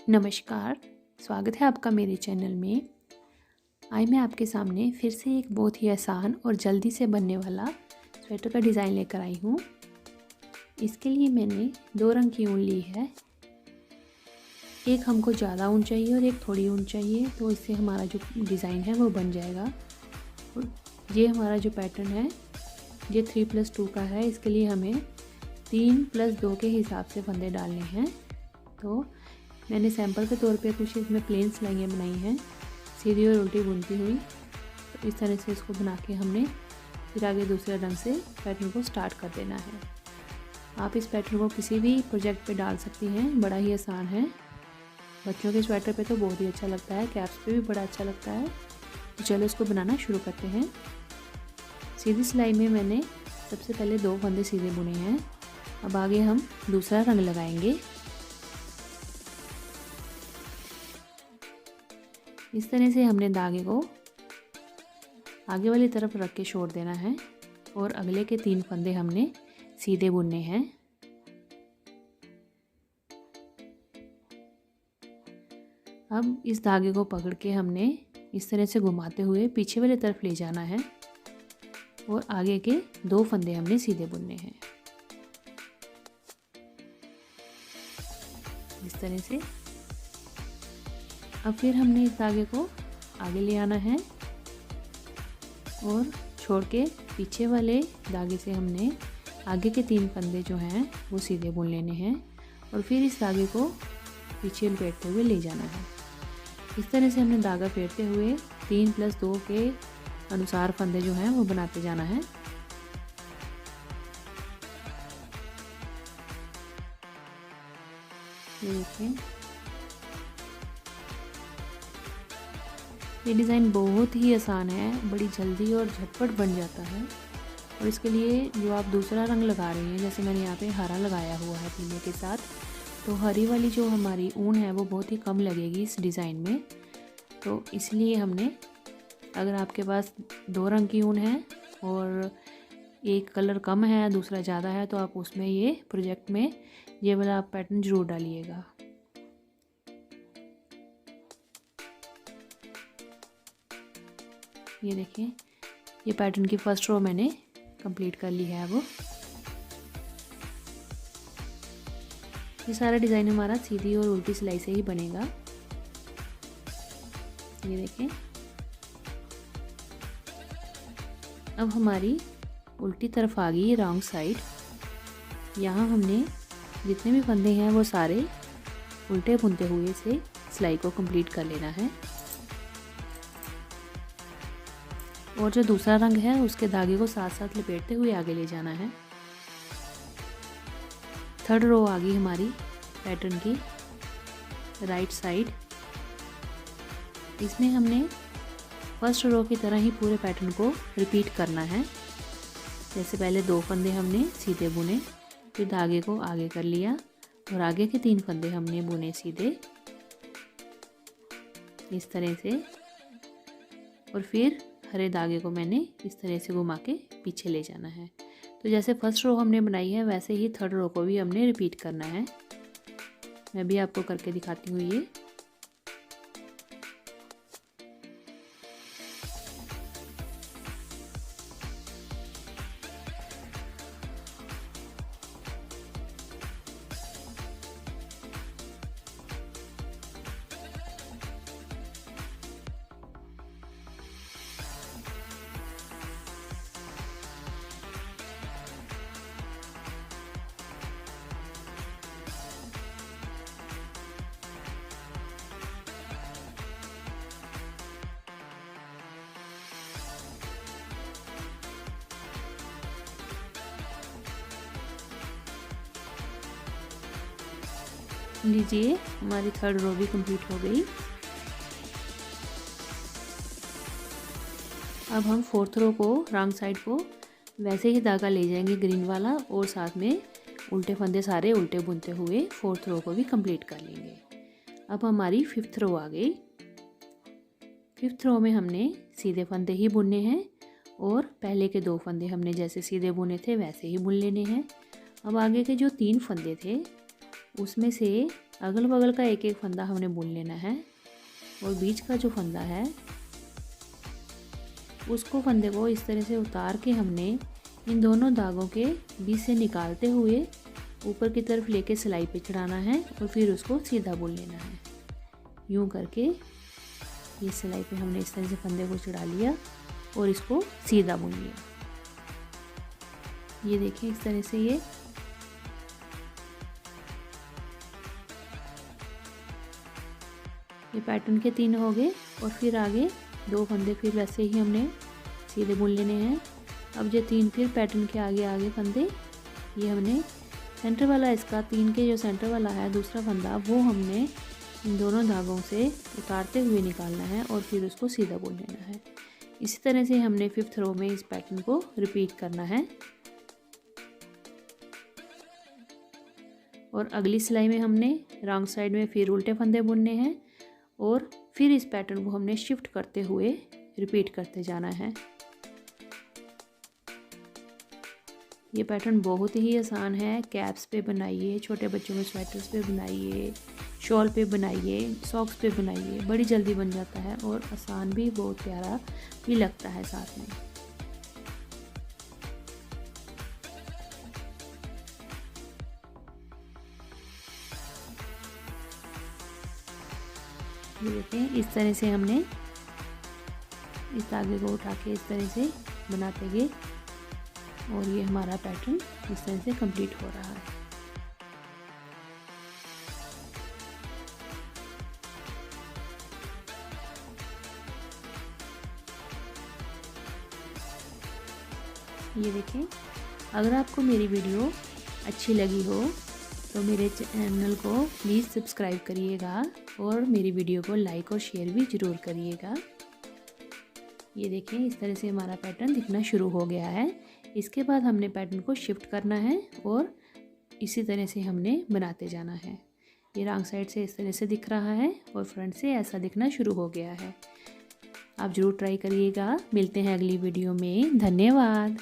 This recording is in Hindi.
नमस्कार, स्वागत है आपका मेरे चैनल में। आज मैं आपके सामने फिर से एक बहुत ही आसान और जल्दी से बनने वाला स्वेटर का डिज़ाइन लेकर आई हूँ। इसके लिए मैंने 2 रंग की ऊन ली है। एक हमको ज़्यादा ऊन चाहिए और एक थोड़ी ऊन चाहिए, तो इससे हमारा जो डिज़ाइन है वो बन जाएगा। और ये हमारा जो पैटर्न है ये 3+2 का है। इसके लिए हमें 3+2 के हिसाब से फंदे डालने हैं। तो मैंने सैंपल के तौर पे कुछ इसमें प्लेन सिलाइयाँ बनाई हैं, सीधी और उल्टी बुनती हुई। तो इस तरह से इसको बना के हमने फिर आगे दूसरे रंग से पैटर्न को स्टार्ट कर देना है। आप इस पैटर्न को किसी भी प्रोजेक्ट पे डाल सकती हैं, बड़ा ही आसान है। बच्चों के स्वेटर पे तो बहुत ही अच्छा लगता है, कैप्स पे भी बड़ा अच्छा लगता है। तो चलो इसको बनाना शुरू करते हैं। सीधी सिलाई में मैंने सबसे पहले 2 फंदे सीधे बुने हैं। अब आगे हम दूसरा रंग लगाएंगे। इस तरह से हमने धागे को आगे वाली तरफ रख के छोड़ देना है और अगले के 3 फंदे हमने सीधे बुनने हैं। अब इस धागे को पकड़ के हमने इस तरह से घुमाते हुए पीछे वाली तरफ ले जाना है और आगे के 2 फंदे हमने सीधे बुनने हैं। इस तरह से अब फिर हमने इस धागे को आगे ले आना है और छोड़ के पीछे वाले धागे से हमने आगे के 3 फंदे जो हैं वो सीधे बुन लेने हैं और फिर इस धागे को पीछे लपेटते हुए ले जाना है। इस तरह से हमने धागा फेरते हुए 3+2 के अनुसार फंदे जो हैं वो बनाते जाना है। ये देखें, ये डिज़ाइन बहुत ही आसान है, बड़ी जल्दी और झटपट बन जाता है। और इसके लिए जो आप दूसरा रंग लगा रही हैं, जैसे मैंने यहाँ पे हरा लगाया हुआ है पीले के साथ, तो हरी वाली जो हमारी ऊन है वो बहुत ही कम लगेगी इस डिज़ाइन में। तो इसलिए हमने, अगर आपके पास 2 रंग की ऊन है और एक कलर कम है दूसरा ज़्यादा है, तो आप उसमें ये प्रोजेक्ट में ये वाला आप पैटर्न ज़रूर डालिएगा। ये देखें, ये पैटर्न की फर्स्ट रो मैंने कंप्लीट कर ली है। वो ये सारा डिज़ाइन हमारा सीधी और उल्टी सिलाई से ही बनेगा। ये देखें, अब हमारी उल्टी तरफ आ गई रॉन्ग साइड। यहाँ हमने जितने भी फंदे हैं वो सारे उल्टे बुनते हुए से सिलाई को कंप्लीट कर लेना है। और जो दूसरा रंग है उसके धागे को साथ साथ लपेटते हुए आगे ले जाना है। थर्ड रो आ गई हमारी पैटर्न की राइट साइड। इसमें हमने फर्स्ट रो की तरह ही पूरे पैटर्न को रिपीट करना है। जैसे पहले 2 फंदे हमने सीधे बुने, फिर धागे को आगे कर लिया और आगे के 3 फंदे हमने बुने सीधे इस तरह से। और फिर हरे धागे को मैंने इस तरह से घुमा के पीछे ले जाना है। तो जैसे फर्स्ट रो हमने बनाई है वैसे ही थर्ड रो को भी हमने रिपीट करना है। मैं भी आपको करके दिखाती हूँ ये। लीजिए, हमारी थर्ड रो भी कंप्लीट हो गई। अब हम फोर्थ रो को रॉन्ग साइड को वैसे ही धागा ले जाएंगे ग्रीन वाला और साथ में उल्टे फंदे सारे उल्टे बुनते हुए फोर्थ रो को भी कंप्लीट कर लेंगे। अब हमारी फिफ्थ रो आ गई। फिफ्थ रो में हमने सीधे फंदे ही बुनने हैं और पहले के 2 फंदे हमने जैसे सीधे बुने थे वैसे ही बुन लेने हैं। अब आगे के जो 3 फंदे थे उसमें से अगल बगल का एक एक फंदा हमने बुन लेना है और बीच का जो फंदा है उसको फंदे को इस तरह से उतार के हमने इन दोनों धागों के बीच से निकालते हुए ऊपर की तरफ लेके सिलाई पे चढ़ाना है और फिर उसको सीधा बुन लेना है। यूं करके ये सिलाई पे हमने इस तरह से फंदे को चढ़ा लिया और इसको सीधा बुन लिया। ये देखिए इस तरह से ये पैटर्न के 3 हो गए और फिर आगे 2 फंदे फिर वैसे ही हमने सीधे बुन लेने हैं। अब जो 3 फिर पैटर्न के आगे आगे फंदे ये हमने सेंटर वाला इसका 3 के जो सेंटर वाला है दूसरा फंदा वो हमने इन दोनों धागों से उतारते हुए निकालना है और फिर उसको सीधा बुन लेना है। इसी तरह से हमने 5th रो में इस पैटर्न को रिपीट करना है। और अगली सिलाई में हमने रॉन्ग साइड में फिर उल्टे फंदे बुनने हैं और फिर इस पैटर्न को हमने शिफ्ट करते हुए रिपीट करते जाना है। ये पैटर्न बहुत ही आसान है। कैप्स पे बनाइए, छोटे बच्चों के स्वेटर्स पे बनाइए, शॉल पे बनाइए, सॉक्स पे बनाइए, बड़ी जल्दी बन जाता है और आसान भी, बहुत प्यारा भी लगता है साथ में। ये देखते हैं इस तरह से हमने इस धागे को उठा के इस तरह से बनाते गए और ये हमारा पैटर्न इस तरह से कंप्लीट हो रहा है। ये देखें, अगर आपको मेरी वीडियो अच्छी लगी हो तो मेरे चैनल को प्लीज़ सब्सक्राइब करिएगा और मेरी वीडियो को लाइक और शेयर भी ज़रूर करिएगा। ये देखें इस तरह से हमारा पैटर्न दिखना शुरू हो गया है। इसके बाद हमने पैटर्न को शिफ्ट करना है और इसी तरह से हमने बनाते जाना है। ये रॉन्ग साइड से इस तरह से दिख रहा है और फ्रंट से ऐसा दिखना शुरू हो गया है। आप ज़रूर ट्राई करिएगा। मिलते हैं अगली वीडियो में। धन्यवाद।